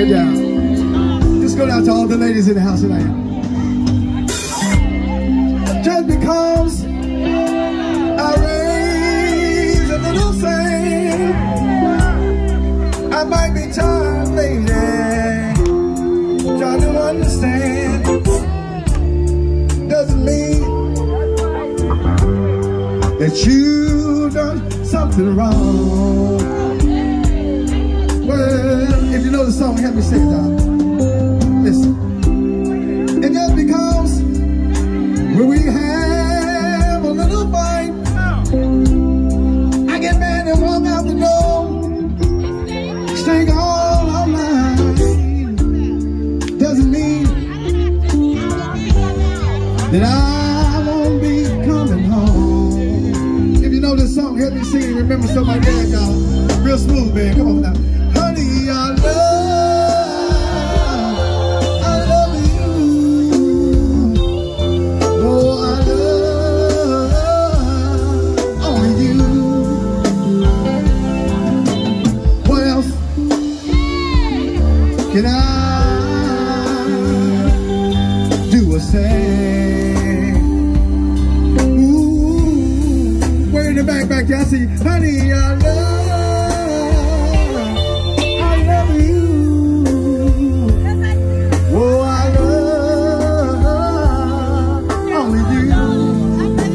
it down. Just go down to all the ladies in the house tonight. Just because I raise a little sand, I might be tired, lady, trying to understand. Doesn't mean that you done something wrong. Well, if you know the song, help me sing it down. Listen. And just because when we have a little fight, I get mad and walk out the door, stay all night. Doesn't mean that I won't be coming home. If you know this song, help me sing. Remember somebody there, y'all. Real smooth, man. Come on now. Honey, I love you. Oh, I love only you. What else can I do or say? Ooh, way in the back there, I see, honey, I love you. Oh, I love only you.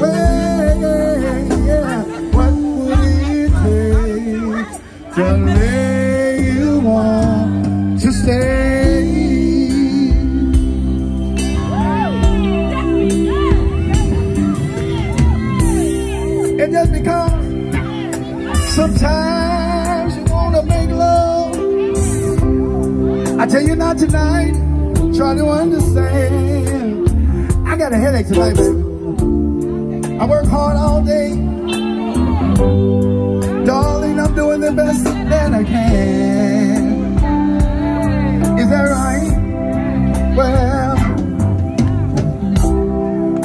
Well, yeah. What would it take to make you want to stay? And just because sometimes you wanna make love, I tell you not tonight, try to understand. I got a headache tonight, baby. I work hard all day. Darling, I'm doing the best that I can. Is that right? Well,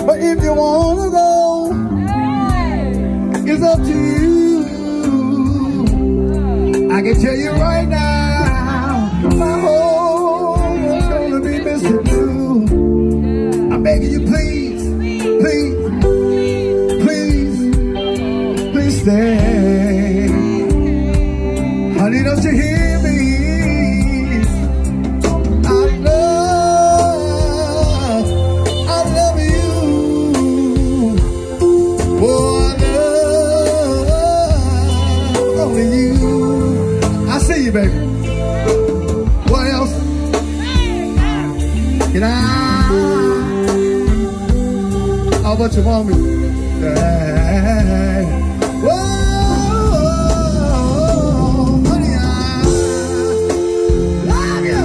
but if you wanna go, it's up to you. I can tell you right now, my home is gonna be missing you. I'm begging you, please, please, please, please stay. Honey, don't you hear me? I love you. Oh, I love only you. I see you, baby. What else can I? Oh, what you want me? Whoa, honey, I love you.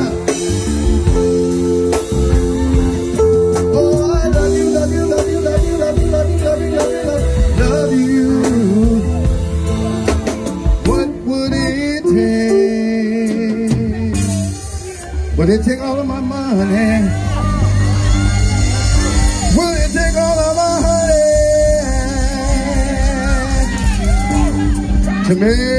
Oh, I love you, love you, love you, love you, love you, love you, love you, love you, love you. What would it take? Would it take all of my money? Will it take all of my honey to make